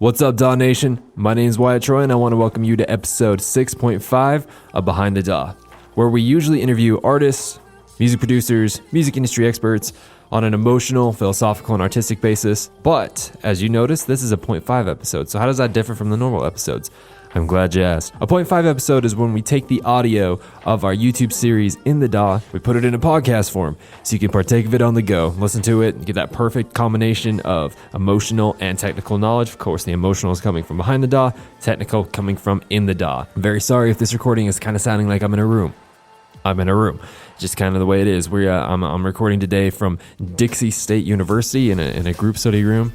What's up, DAW Nation? My name is Wyatt Troy, and I want to welcome you to episode 6.5 of Behind the DAW, where we usually interview artists, music producers, music industry experts on an emotional, philosophical, and artistic basis. But, as you notice, this is a 0.5 episode, so how does that differ from the normal episodes? I'm glad you asked. A 0.5 episode is when we take the audio of our YouTube series in the DAW, we put it in a podcast form, so you can partake of it on the go, listen to it, and get that perfect combination of emotional and technical knowledge. Of course, the emotional is coming from behind the DAW, technical coming from in the DAW. I'm very sorry if this recording is kind of sounding like I'm in a room. I'm in a room. Just kind of the way it is. I'm recording today from Dixie State University in a group study room.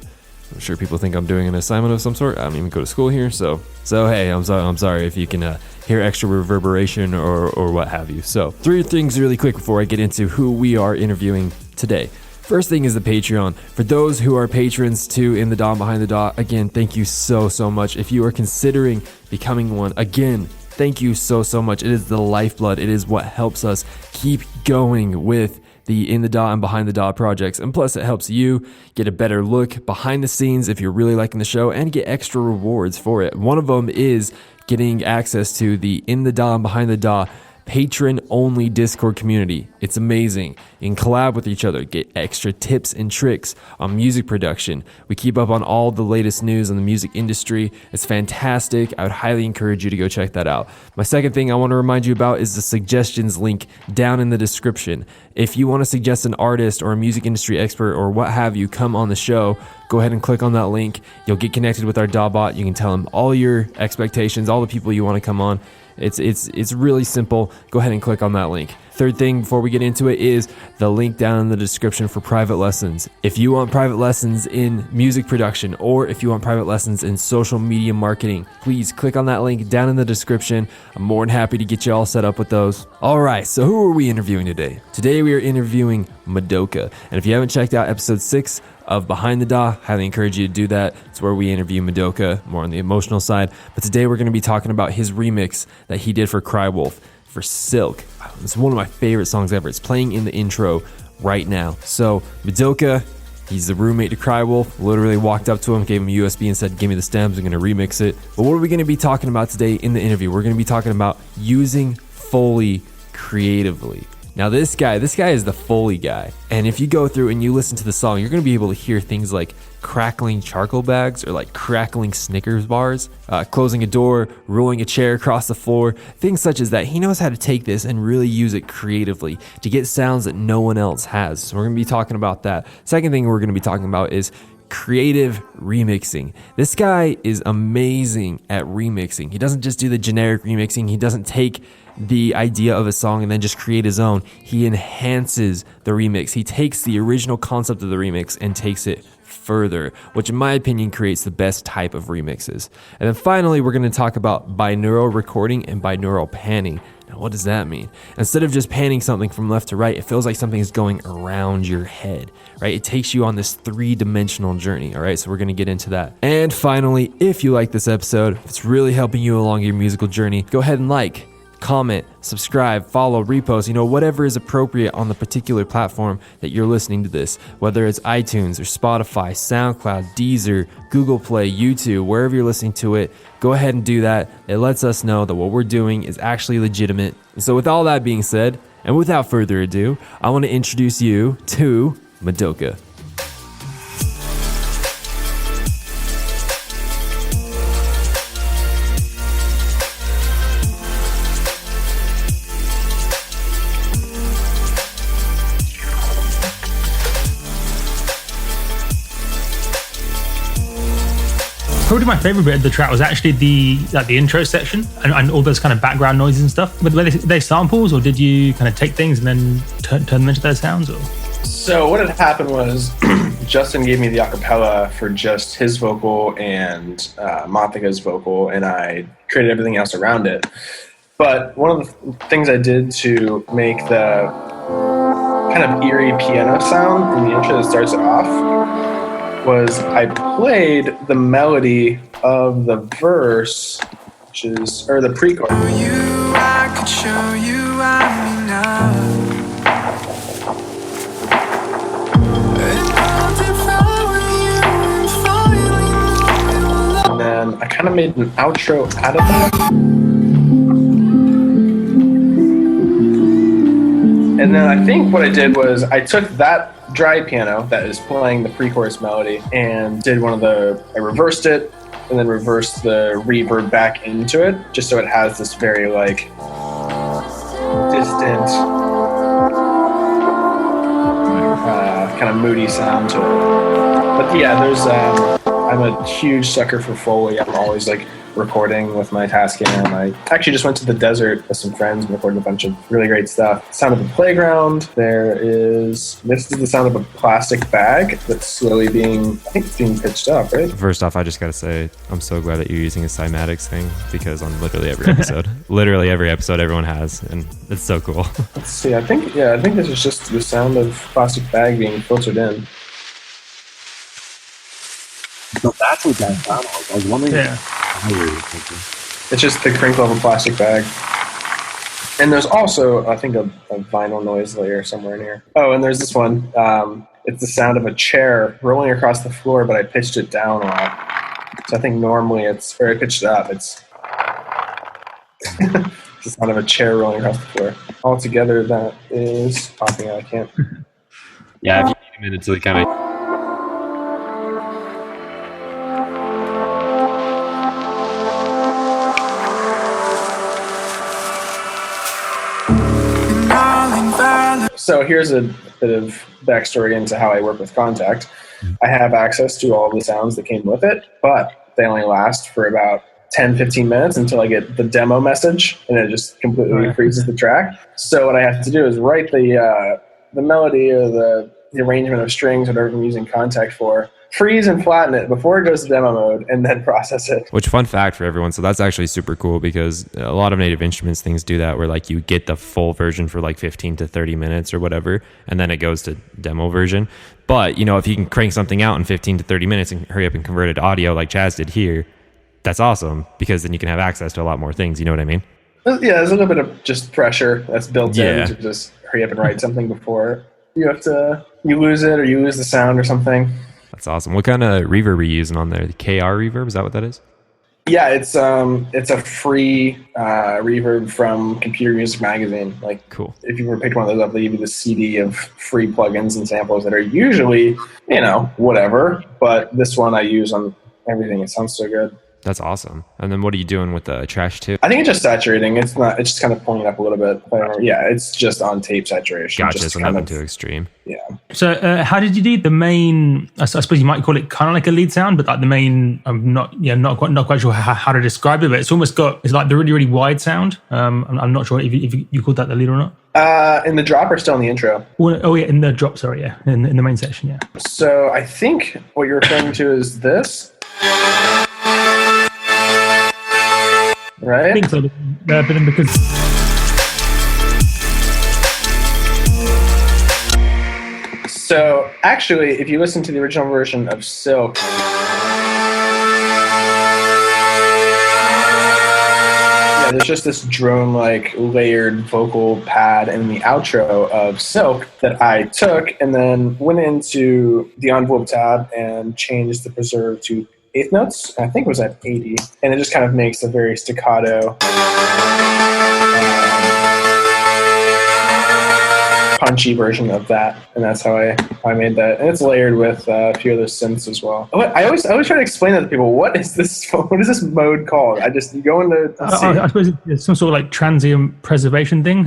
I'm sure people think I'm doing an assignment of some sort. I don't even go to school here, so hey, I'm sorry if you can hear extra reverberation or what have you. So, 3 things really quick before I get into who we are interviewing today. First thing is the Patreon. For those who are patrons to In the DAW, Behind the DAW, again, thank you so much. If you are considering becoming one, again, thank you so much. It is the lifeblood. It is what helps us keep going with the In the DAW and Behind the DAW projects. And plus, it helps you get a better look behind the scenes if you're really liking the show and get extra rewards for it. One of them is getting access to the In the DAW and Behind the DAW patron-only Discord community. It's amazing. You can collab with each other, get extra tips and tricks on music production. We keep up on all the latest news on the music industry. It's fantastic. I would highly encourage you to go check that out. My second thing I want to remind you about is the suggestions link down in the description. If you want to suggest an artist or a music industry expert or what have you come on the show, go ahead and click on that link. You'll get connected with our DAW bot. You can tell him all your expectations, all the people you want to come on. It's really simple. Go ahead and click on that link. Third thing before we get into it is the link down in the description for private lessons. If you want private lessons in music production or if you want private lessons in social media marketing, please click on that link down in the description. I'm more than happy to get you all set up with those. All right, so who are we interviewing today? Today we are interviewing Midoca. And if you haven't checked out episode 6 of Behind the DAW, highly encourage you to do that. It's where we interview Midoca, more on the emotional side. But today we're going to be talking about his remix that he did for Crywolf for Silk. It's one of my favorite songs ever. It's playing in the intro right now. So Midoca, he's the roommate to Crywolf, literally walked up to him, gave him a USB and said, give me the stems, I'm going to remix it. But what are we going to be talking about today in the interview? We're going to be talking about using Foley creatively. Now this guy is the Foley guy. And if you go through and you listen to the song, you're going to be able to hear things like crackling charcoal bags or like crackling Snickers bars, closing a door, rolling a chair across the floor, things such as that. He knows how to take this and really use it creatively to get sounds that no one else has. So we're going to be talking about that. Second thing we're going to be talking about is creative remixing. This guy is amazing at remixing. He doesn't just do the generic remixing. He doesn't take the idea of a song and then just create his own. He enhances the remix. He takes the original concept of the remix and takes it further, which in my opinion creates the best type of remixes. And then finally, we're going to talk about binaural recording and binaural panning. Now, what does that mean? Instead of just panning something from left to right, it feels like something is going around your head, right? It takes you on this 3-dimensional journey, all right? So we're going to get into that. And finally, if you like this episode, if it's really helping you along your musical journey, go ahead and like, comment, subscribe, follow, repost, whatever is appropriate on the particular platform that you're listening to this, whether it's iTunes or Spotify, SoundCloud, Deezer, Google Play, YouTube, wherever you're listening to it, go ahead and do that. It lets us know that what we're doing is actually legitimate. And so with all that being said, and without further ado, I want to introduce you to Midoca. Probably my favorite bit of the track was actually the intro section and all those kind of background noises and stuff. But were they samples, or did you kind of take things and then turn them into those sounds? Or so what had happened was Justin gave me the acapella for just his vocal and Monthica's vocal, and I created everything else around it. But one of the things I did to make the kind of eerie piano sound in the intro that starts it off was I played the melody of the verse, or the pre-chorus. I could show you I'm enough. And I'll devour you and finally know then I kind of made an outro out of that. And then I think what I did was I took that dry piano that is playing the pre-chorus melody and did I reversed it and then reversed the reverb back into it just so it has this very like distant kind of moody sound to it. But yeah, I'm a huge sucker for Foley. I'm always like recording with my Tascam. I actually just went to the desert with some friends and recorded a bunch of really great stuff. Sound of the playground. This is the sound of a plastic bag that's slowly being pitched up, right? First off, I just gotta say, I'm so glad that you're using a cymatics thing, because on literally every episode, everyone has, and it's so cool. Let's see. I think this is just the sound of plastic bag being filtered in. So that's what that sound was. I was wondering. Yeah. It's just the crinkle of a plastic bag. And there's also, I think, a vinyl noise layer somewhere in here. Oh, and there's this one. It's the sound of a chair rolling across the floor, but I pitched it down a lot. So I think normally I pitched it up. It's the sound of a chair rolling across the floor. Altogether, that is popping out. I can't. Yeah, if you need a minute to kind of... So here's a bit of backstory into how I work with Contact. I have access to all the sounds that came with it, but they only last for about 10, 15 minutes until I get the demo message, and it just completely freezes the track. So what I have to do is write the melody or the arrangement of strings, whatever I'm using Contact for, freeze and flatten it before it goes to demo mode, and then process it. Which, fun fact for everyone, so that's actually super cool, because a lot of Native Instruments things do that, where like you get the full version for like 15 to 30 minutes or whatever, and then it goes to demo version. But, you know, if you can crank something out in 15 to 30 minutes and hurry up and convert it to audio like Chaz did here, that's awesome, because then you can have access to a lot more things, you know what I mean? Yeah, there's a little bit of just pressure that's built in to just hurry up and write something before you lose it or you lose the sound or something. That's awesome. What kind of reverb are you using on there? The KR reverb? Is that what that is? Yeah, it's a free reverb from Computer Music Magazine. Like, cool. If you were to pick one of those up, they give you the CD of free plugins and samples that are usually, whatever. But this one I use on everything. It sounds so good. That's awesome. And then what are you doing with the trash too? I think it's just saturating. It's just kind of pulling it up a little bit. Yeah, it's just on tape saturation. Gotcha, so nothing too extreme. Yeah. So how did you do the main, I suppose you might call it kind of like a lead sound, but like the main, I'm not quite sure how to describe it, but it's like the really, really wide sound. I'm not sure if you called that the lead or not. In the drop or still in the intro? Oh yeah, in the drop, sorry, yeah. In the main section, yeah. So I think what you're referring to is this. Right? I think so, but then because... So actually, if you listen to the original version of Silk, there's just this drone-like layered vocal pad in the outro of Silk that I took and then went into the envelope tab and changed the preserve to eighth notes. I think it was at 80, and it just kind of makes a very staccato, punchy version of that, and that's how I made that. And it's layered with a few other synths as well. I always try to explain that to people. What is this mode called? You go into. I suppose it's some sort of like transient preservation thing.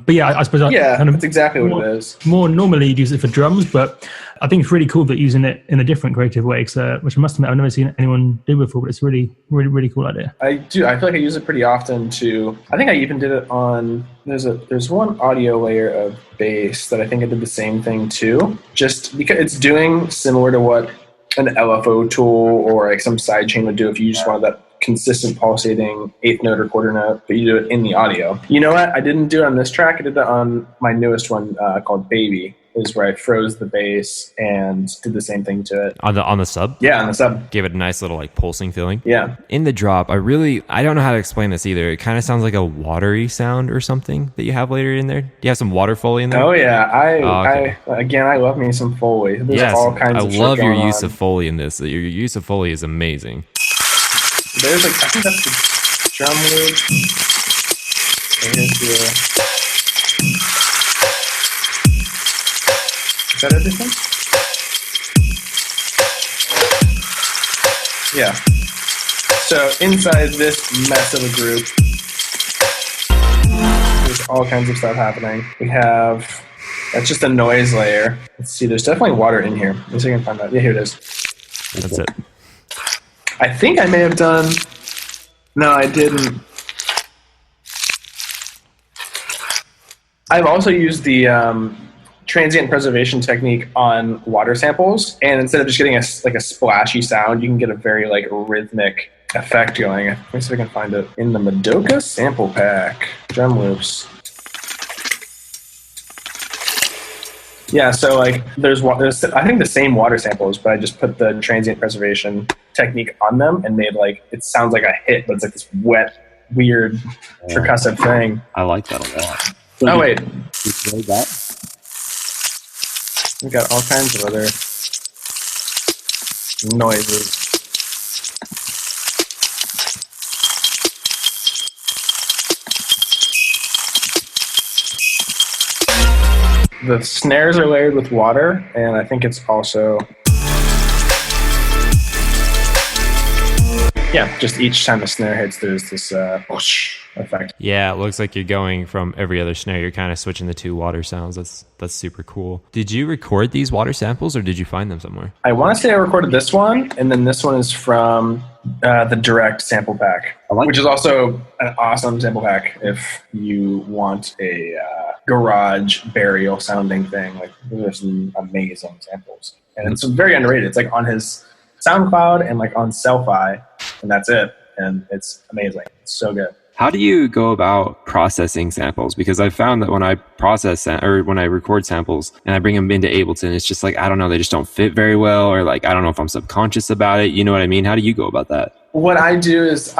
But yeah, I suppose that's exactly what it is. More normally you'd use it for drums, but I think it's really cool that using it in a different creative way, which I must admit I've never seen anyone do before, but it's really, really, really cool idea. I do. I feel like I use it pretty often too. I think I even did it on, there's one audio layer of bass that I think I did the same thing too, just because it's doing similar to what an LFO tool or like some sidechain would do if you just wanted that consistent pulsating eighth note or quarter note, but you do it in the audio. You know what? I didn't do it on this track. I did that on my newest one called Baby. Is where I froze the bass and did the same thing to it. On the sub? Yeah, on the sub. Gave it a nice little like pulsing feeling. Yeah. In the drop, I don't know how to explain this either. It kind of sounds like a watery sound or something that you have later in there. Do you have some water Foley in there? Oh yeah. I love me some Foley. There's all kinds of I love your use of Foley in this. Your use of Foley is amazing. There's like, I think that's the drum loop. And here's the, is that everything? Yeah. So inside this mess of a group, there's all kinds of stuff happening. We have, that's just a noise layer. Let's see, there's definitely water in here. Let's see if I can find that. Yeah, here it is. That's it. I think I may have done, no, I didn't. I've also used the transient preservation technique on water samples, and instead of just getting a splashy sound, you can get a very like rhythmic effect going. Let me see if I can find it in the Midoca sample pack. Drum loops. Yeah, so like there's I think the same water samples, but I just put the transient preservation technique on them and made like it sounds like a hit, but it's like this wet, weird, percussive thing. I like that a lot. Oh wait, You played that? we got all kinds of other noises. The snares are layered with water, and I think it's also, yeah, just each time the snare hits, there's this whoosh effect. Yeah, it looks like you're going from every other snare. You're kind of switching the two water sounds. That's super cool. Did you record these water samples, or did you find them somewhere? I want to say I recorded this one, and then this one is from the direct sample pack, which is also an awesome sample pack if you want a garage burial sounding thing. Like, there's some amazing samples, and it's very underrated. It's like on his SoundCloud and like on Selfie, and that's it. And it's amazing. It's so good. How do you go about processing samples? Because I've found that when I process or when I record samples and I bring them into Ableton, it's just like, I don't know, they just don't fit very well, or like, I don't know if I'm subconscious about it. You know what I mean? How do you go about that? What I do is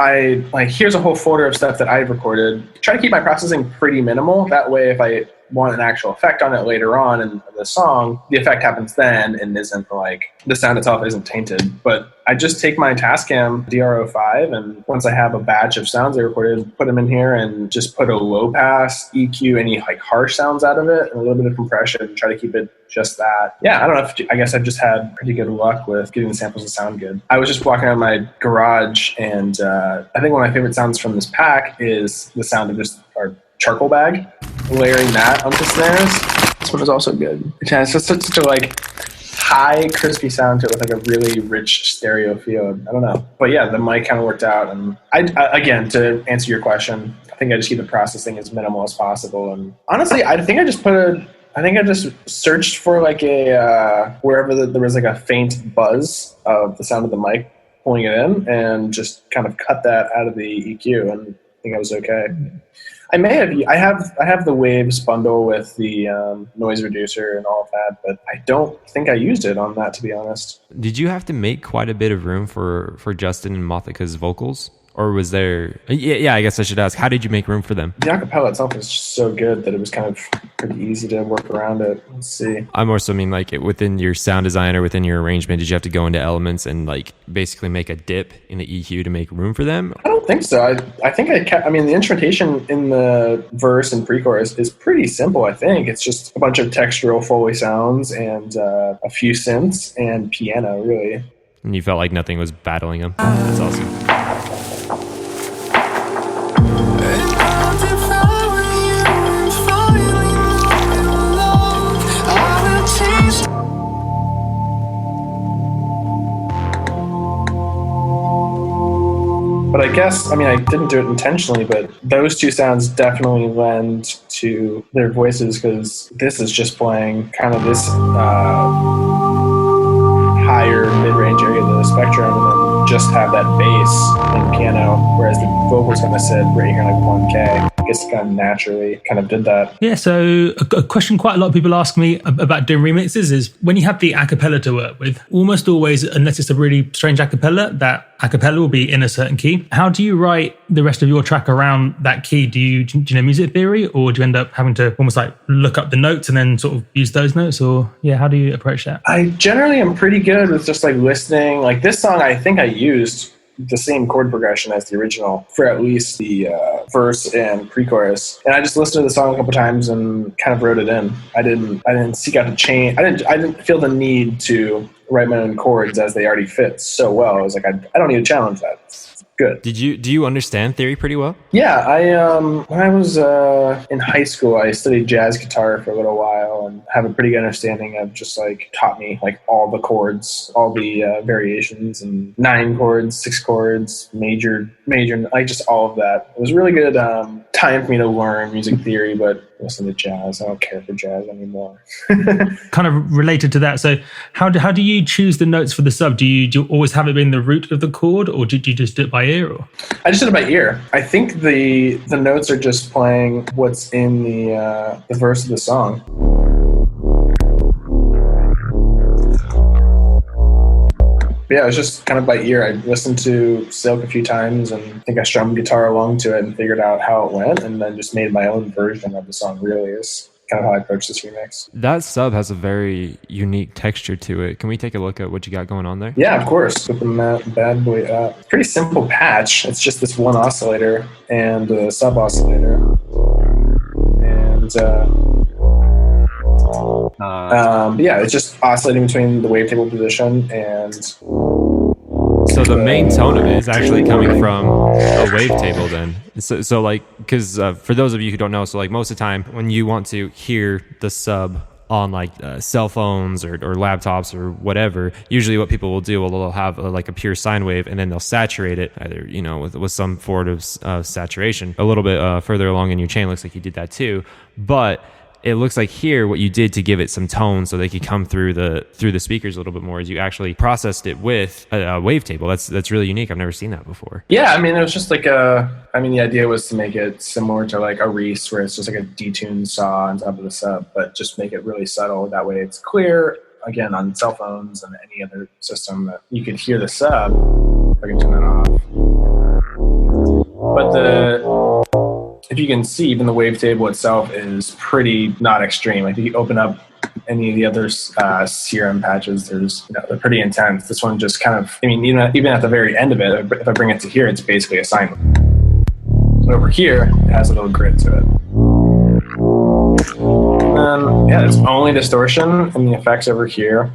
here's a whole folder of stuff that I've recorded. Try to keep my processing pretty minimal. That way, if I want an actual effect on it later on in the song, the effect happens then and isn't like, the sound itself isn't tainted. But I just take my Tascam DR05, and once I have a batch of sounds I recorded, put them in here and just put a low pass, EQ, any like harsh sounds out of it, and a little bit of compression, and try to keep it just that. Yeah, I don't know I guess I've just had pretty good luck with getting the samples to sound good. I was just walking around my garage, and I think one of my favorite sounds from this pack is the sound of just our charcoal bag, layering that onto snares. This one is also good. It has just such a like high crispy sound to it with like a really rich stereo feel. I don't know, but yeah, the mic kind of worked out. And I again, to answer your question, I think I just keep the processing as minimal as possible. And honestly, I think I just searched for like a wherever there was like a faint buzz of the sound of the mic pulling it in, and just kind of cut that out of the EQ, and I think I was okay. I have the Waves bundle with the noise reducer and all of that, but I don't think I used it on that, to be honest. Did you have to make quite a bit of room for Justin and Mothica's vocals? Or was there... Yeah, I guess I should ask, how did you make room for them? The acapella itself is just so good that it was kind of pretty easy to work around it. Let's see. I more so mean like within your sound design or within your arrangement, did you have to go into elements and like basically make a dip in the EQ to make room for them? I don't think so. I think the instrumentation in the verse and pre-chorus is pretty simple, I think. It's just a bunch of textural Foley sounds and a few synths and piano, really. And you felt like nothing was battling them? That's awesome. But I guess, I didn't do it intentionally, but those two sounds definitely lend to their voices, because this is just playing kind of this higher mid-range area of the spectrum, and then just have that bass and piano, whereas the vocals kind of sit right here, like 1K. I guess kind of naturally kind of did that. Yeah, so a question quite a lot of people ask me about doing remixes is when you have the acapella to work with, almost always, unless it's a really strange acapella, that acapella will be in a certain key. How do you write the rest of your track around that key? Do you know music theory, or do you end up having to almost like look up the notes and then sort of use those notes? Or yeah, how do you approach that? I generally am pretty good with just like listening. Like this song, I think I used the same chord progression as the original for at least the verse and pre-chorus. And I just listened to the song a couple times and kind of wrote it in. I didn't seek out to change. I didn't feel the need to write my own chords as they already fit so well. I was like, I don't need to challenge that. It's good. Do you understand theory pretty well? Yeah, when I was in high school, I studied jazz guitar for a little while and have a pretty good understanding of just like taught me like all the chords, all the variations, and 9 chords, 6 chords, major, like just all of that. It was a really good time for me to learn music theory, but listen to jazz. I don't care for jazz anymore. Kind of related to that. So how do you choose the notes for the sub? Do you always have it being the root of the chord, or do you just do it by ear? Or? I just did it by ear. I think the notes are just playing what's in the verse of the song. But yeah, it was just kind of by ear. I listened to Silk a few times and I think I strummed guitar along to it and figured out how it went, and then just made my own version of the song. Really is kind of how I approach this remix. That sub has a very unique texture to it. Can we take a look at what you got going on there? Yeah, of course. Open that bad boy up. Pretty simple patch. It's just this one oscillator and a sub oscillator. And yeah, it's just oscillating between the wavetable position and... So the main tone of it is actually coming from a wavetable then. So like, because for those of you who don't know, so like most of the time when you want to hear the sub on like cell phones or laptops or whatever, usually what people will do, they'll have like a pure sine wave and then they'll saturate it either, with some form of saturation a little bit further along in your chain. Looks like you did that too, but it looks like here what you did to give it some tone so they could come through the speakers a little bit more is you actually processed it with a wavetable. That's really unique. I've never seen that before. Yeah, I mean, it was just like the idea was to make it similar to like a Reese, where it's just like a detuned saw on top of the sub, but just make it really subtle. That way it's clear, again, on cell phones and any other system that you could hear the sub. If I can turn that off. But if you can see, even the wavetable itself is pretty not extreme. Like if you open up any of the other CRM patches, they're pretty intense. This one just kind of, even at the very end of it, if I bring it to here, it's basically a sine wave. But over here, it has a little grit to it. And yeah, it's only distortion and the effects over here.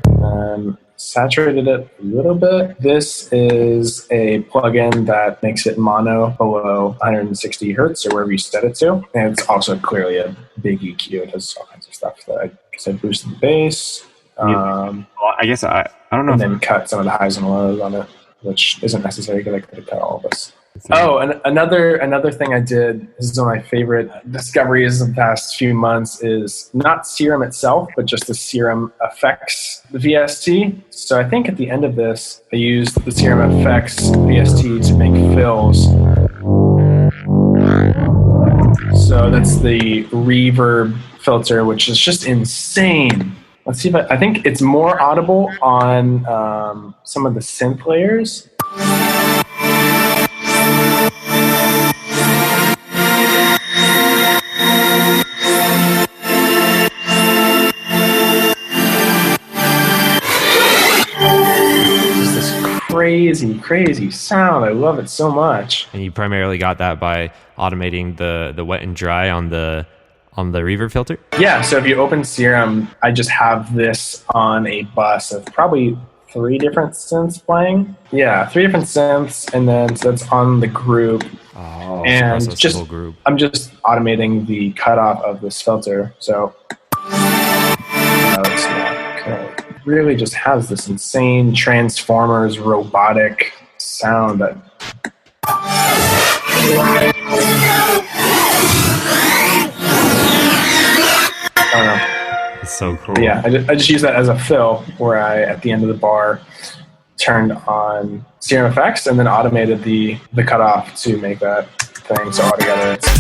Saturated it a little bit. This is a plugin that makes it mono below 160 hertz or wherever you set it to. And it's also clearly a big EQ. It has all kinds of stuff that I boosted the bass. Well, I guess I don't know. And then cut some of the highs and lows on it, which isn't necessary because I could have cut all of this. Oh, and another thing I did, this is one of my favorite discoveries of the past few months, is not Serum itself, but just the Serum Effects VST. So I think at the end of this, I used the Serum Effects VST to make fills. So that's the reverb filter, which is just insane. Let's see if I think it's more audible on some of the synth layers. Crazy sound. I love it so much. And you primarily got that by automating the wet and dry on the reverb filter? Yeah, so if you open Serum, I just have this on a bus of probably 3 different synths playing. Yeah, 3 different synths, and then so it's on the group. Oh, and just the group. I'm just automating the cutoff of this filter. So it's not okay. Really just has this insane Transformers robotic sound that I don't know. It's so cool. Yeah, I just use that as a fill where I, at the end of the bar, turned on Serum Effects and then automated the cutoff to make that thing. So altogether it's...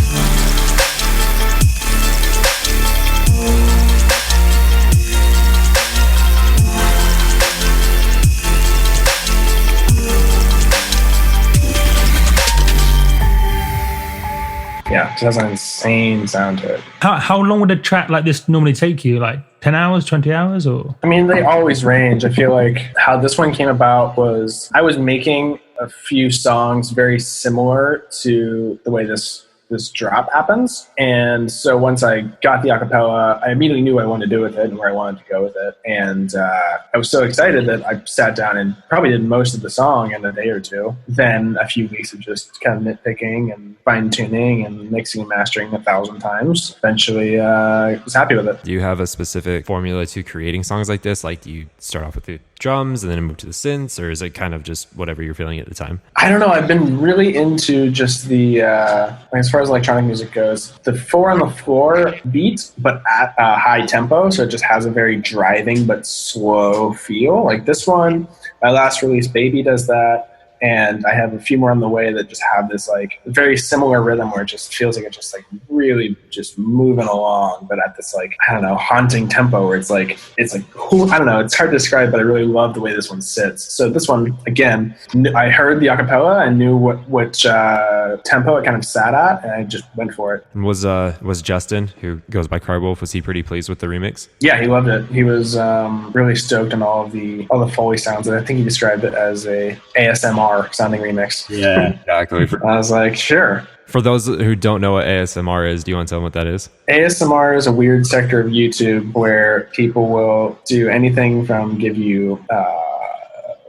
Yeah, it has an insane sound to it. How long would a track like this normally take you? Like 10 hours, 20 hours, or? I mean, they always range. I feel like how this one came about was I was making a few songs very similar to the way this drop happens. And so once I got the acapella, I immediately knew what I wanted to do with it and where I wanted to go with it. And I was so excited that I sat down and probably did most of the song in a day or two. Then a few weeks of just kind of nitpicking and fine tuning and mixing and mastering 1,000 times. Eventually, I was happy with it. Do you have a specific formula to creating songs like this? Like, do you start off with the drums and then move to the synths, or is it kind of just whatever you're feeling at the time? I don't know. I've been really into just the, as far as electronic music goes, the 4 on the floor beat, but at a high tempo. So it just has a very driving but slow feel. Like this one, my last release, Baby, does that. And I have a few more on the way that just have this like very similar rhythm where it just feels like it's just like really just moving along, but at this like, I don't know, haunting tempo where it's like, I don't know, it's hard to describe, but I really love the way this one sits. So this one, again, I heard the acapella and knew which tempo it kind of sat at, and I just went for it. Was Justin, who goes by Cardwolf, was he pretty pleased with the remix? Yeah, he loved it. He was really stoked on all the Foley sounds, and I think he described it as a ASMR sounding remix. Yeah, exactly. I was like, sure. For those who don't know what ASMR is, do you want to tell them what that is? ASMR is a weird sector of YouTube where people will do anything from give you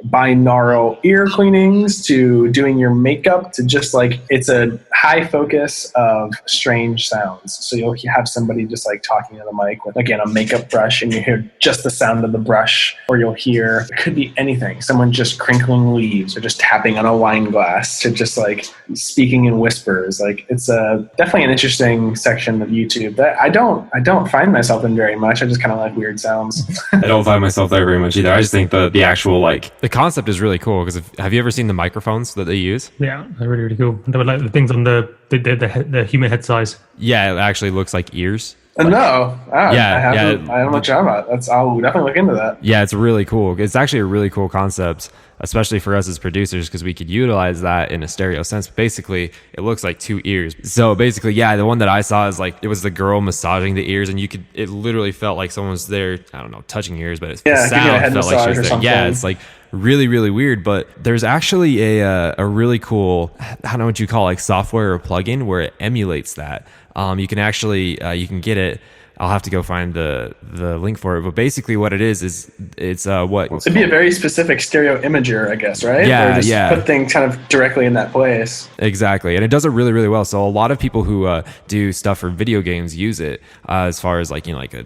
binaural ear cleanings to doing your makeup to just like, it's a high focus of strange sounds. So you'll have somebody just like talking to the mic with, again, a makeup brush, and you hear just the sound of the brush, or you'll hear, it could be anything, someone just crinkling leaves or just tapping on a wine glass to just like speaking in whispers. Like it's definitely an interesting section of YouTube that I don't find myself in very much. I just kind of like weird sounds. I don't find myself there very much either. I just think the actual like The concept is really cool because have you ever seen the microphones that they use? Yeah, they're really, really cool. They were like the things on the human head size. Yeah, it actually looks like ears. No, I don't know what you're talking about. I'll definitely look into that. Yeah, it's really cool. It's actually a really cool concept, especially for us as producers, because we could utilize that in a stereo sense. But basically, it looks like 2 ears. So basically, yeah, the one that I saw is like, it was the girl massaging the ears, and it literally felt like someone was there, I don't know, touching ears, but the sound felt like she was there. Yeah, it's like really, really weird. But there's actually a really cool, I don't know what you call, like software or plugin where it emulates that. You can actually you can get it. I'll have to go find the link for it. But basically what it is it's what it'd be a very specific stereo imager, I guess, right? Yeah, or just yeah. Put things kind of directly in that place. Exactly, and it does it really, really well. So a lot of people who do stuff for video games use it as far as like, you know, like a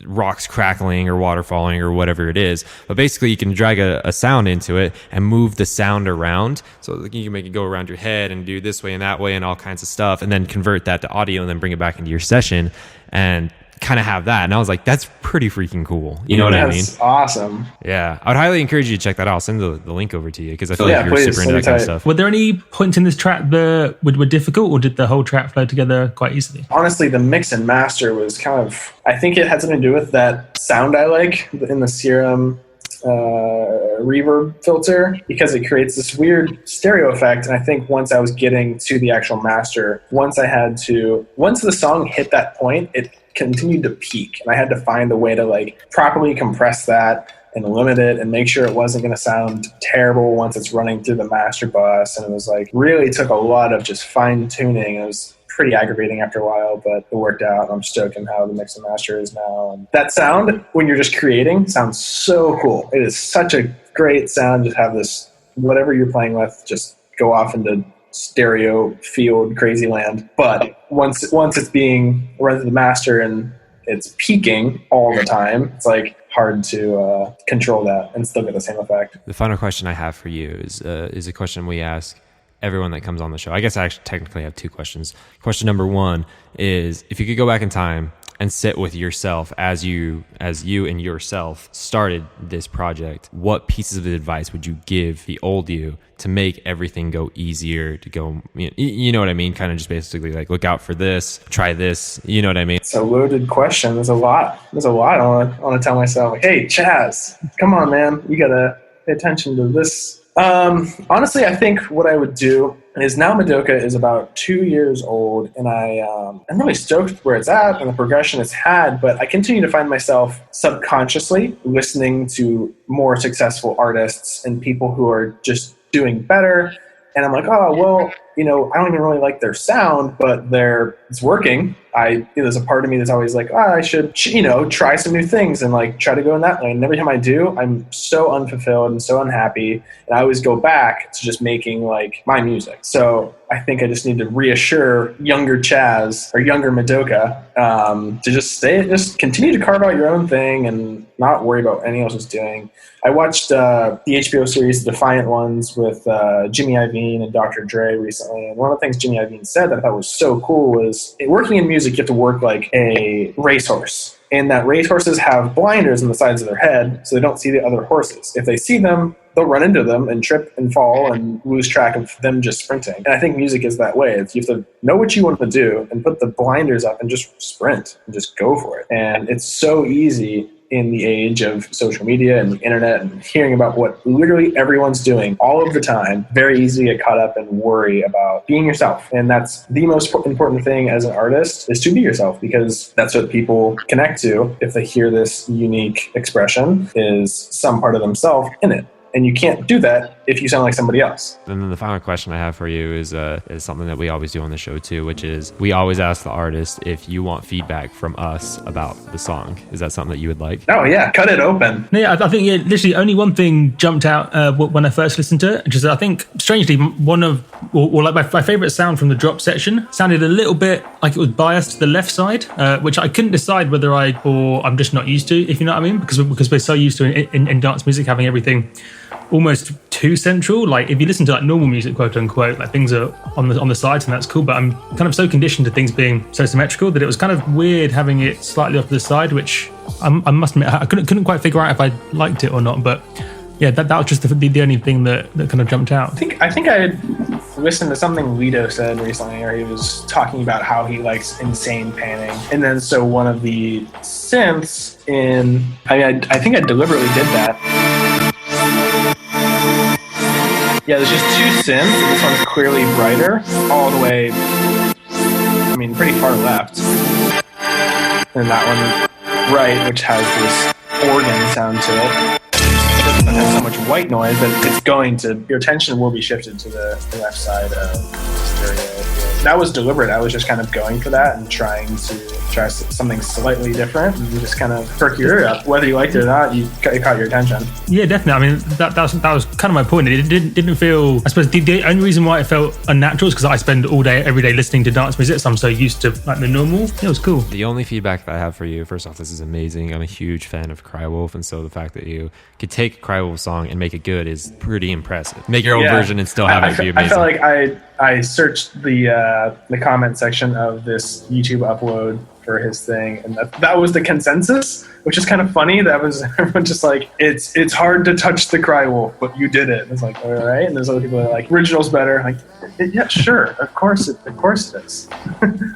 rocks crackling or water falling or whatever it is. But basically you can drag a sound into it and move the sound around. So you can make it go around your head and do this way and that way and all kinds of stuff, and then convert that to audio and then bring it back into your session and kind of have that. And I was like, that's pretty freaking cool. You know what I mean? That's awesome. Yeah. I would highly encourage you to check that out. I'll send the link over to you because I feel like you're please, super into that kind of stuff. Were there any points in this track that were difficult, or did the whole track flow together quite easily? Honestly, the mix and master was kind of, I think it had something to do with that sound I like in the Serum reverb filter, because it creates this weird stereo effect. And I think once I was getting to the actual master, once the song hit that point, it continued to peak, and I had to find a way to like properly compress that and limit it and make sure it wasn't going to sound terrible once it's running through the master bus. And it was like really took a lot of just fine tuning. It was pretty aggravating after a while, but it worked out. I'm stoked on how the mix and master is now. And that sound, when you're just creating, sounds so cool. It is such a great sound. Just have this, whatever you're playing with, just go off into stereo field crazy land. But once it's being run through the master and it's peaking all the time, it's like hard to control that and still get the same effect. The final question I have for you is a question we ask everyone that comes on the show. I guess I actually technically have 2 questions. Question number 1 is, if you could go back in time and sit with yourself as you and yourself started this project, what pieces of advice would you give the old you to make everything go easier, to go, you know what I mean? Kind of just basically like, look out for this, try this, you know what I mean? It's a loaded question. There's a lot I want to tell myself. Like, hey, Chaz, come on, man. You got to pay attention to this Honestly, I think what I would do is now Midoca is about 2 years old, and I'm really stoked with where it's at and the progression it's had, but I continue to find myself subconsciously listening to more successful artists and people who are just doing better. And I'm like, oh, well, I don't even really like their sound, but it's working. There's a part of me that's always like, oh, I should, try some new things and like try to go in that lane. And every time I do, I'm so unfulfilled and so unhappy. And I always go back to just making like my music. So I think I just need to reassure younger Chaz or younger Midoca to just continue to carve out your own thing and not worry about what anyone else is doing. I watched the HBO series The Defiant Ones with Jimmy Iovine and Dr. Dre recently, and one of the things Jimmy Iovine said that I thought was so cool was working in music, you have to work like a racehorse, and that racehorses have blinders on the sides of their head so they don't see the other horses. If they see them, they'll run into them and trip and fall and lose track of them just sprinting. And I think music is that way. You have to know what you want to do and put the blinders up and just sprint and just go for it. And it's so easy in the age of social media and the internet and hearing about what literally everyone's doing all of the time. Very easy to get caught up and worry about being yourself. And that's the most important thing as an artist, is to be yourself, because that's what people connect to if they hear this unique expression, is some part of themselves in it. And you can't do that if you sound like somebody else. And then the final question I have for you is something that we always do on the show too, which is we always ask the artist if you want feedback from us about the song. Is that something that you would like? Oh yeah, cut it open. Yeah, I think literally only one thing jumped out when I first listened to it, which is I think strangely one of my favorite sound from the drop section sounded a little bit like it was biased to the left side, which I couldn't decide whether I'm just not used to, if you know what I mean, because we're so used to in dance music having everything almost too central. Like if you listen to like normal music, quote unquote, like things are on the sides and that's cool, but I'm kind of so conditioned to things being so symmetrical that it was kind of weird having it slightly off to the side, which I must admit I couldn't quite figure out if I liked it or not. But yeah, that was just the only thing that kind of jumped out. I think I had listened to something Lido said recently, where he was talking about how he likes insane panning, and then so one of the synths I think I deliberately did that. Yeah, there's just two synths. This one's clearly brighter, all the way, pretty far left. And that one right, which has this organ sound to it. It doesn't have so much white noise that your attention will be shifted to the left side of the stereo. That was deliberate. I was just kind of going for that and trying something slightly different and just kind of perk your ear up. Whether you liked it or not, it caught your attention. Yeah, definitely. That was kind of my point. It didn't feel, I suppose the only reason why it felt unnatural is because I spend all day, every day listening to dance music, so I'm so used to like the normal. It was cool. The only feedback that I have for you, first off, this is amazing. I'm a huge fan of Crywolf, and so the fact that you could take a Crywolf song and make it good is pretty impressive. Make your own version and still have it be amazing. I felt like I searched the comment section of this YouTube upload for his thing, and that was the consensus, which is kind of funny. That was everyone just like, it's hard to touch the Crywolf, but you did it. And it's like, all right. And there's other people that are like, original's better. I'm like, yeah, sure, of course it is.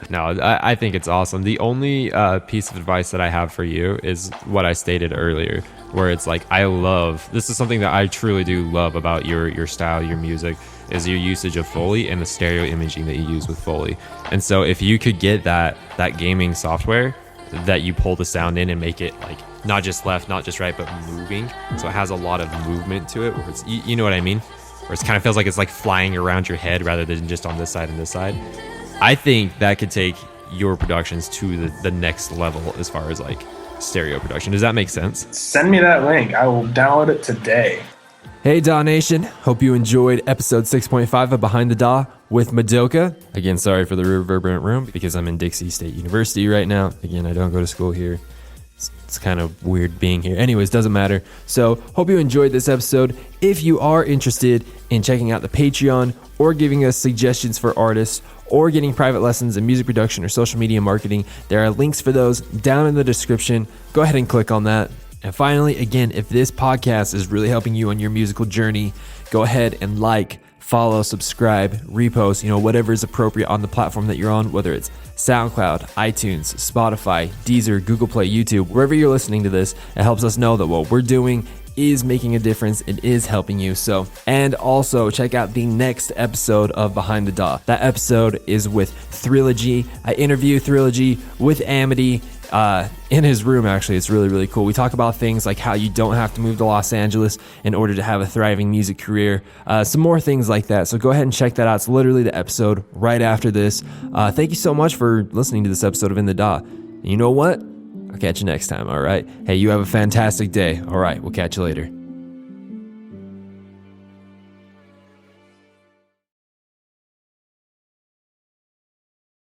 No, I think it's awesome. The only piece of advice that I have for you is what I stated earlier, where it's like, this is something that I truly do love about your style, your music, is your usage of Foley and the stereo imaging that you use with Foley. And so if you could get that gaming software that you pull the sound in and make it like not just left, not just right, but moving, so it has a lot of movement to it, where it's, you know what I mean, where it kind of feels like it's like flying around your head rather than just on this side and this side. I think that could take your productions to the next level as far as like stereo production. Does that make sense? Send me that link. I will download it today. Hey DAW Nation, hope you enjoyed episode 6.5 of Behind the DAW with Midoca. Again, sorry for the reverberant room because I'm in Dixie State University right now. Again, I don't go to school here. It's kind of weird being here. Anyways, doesn't matter. So hope you enjoyed this episode. If you are interested in checking out the Patreon or giving us suggestions for artists or getting private lessons in music production or social media marketing, there are links for those down in the description. Go ahead and click on that. And finally, again, if this podcast is really helping you on your musical journey, go ahead and like, follow, subscribe, repost, whatever is appropriate on the platform that you're on, whether it's SoundCloud, iTunes, Spotify, Deezer, Google Play, YouTube, wherever you're listening to this. It helps us know that what we're doing is making a difference. It is helping you. So, and also check out the next episode of Behind the DAW. That episode is with Thrilogy. I interview Thrilogy with Amity in his room. Actually, it's really, really cool. We talk about things like how you don't have to move to Los Angeles in order to have a thriving music career, some more things like that. So go ahead and check that out. It's literally the episode right after this. Thank you so much for listening to this episode of In the DAW. And you know what? I'll catch you next time. All right. Hey, you have a fantastic day. All right. We'll catch you later.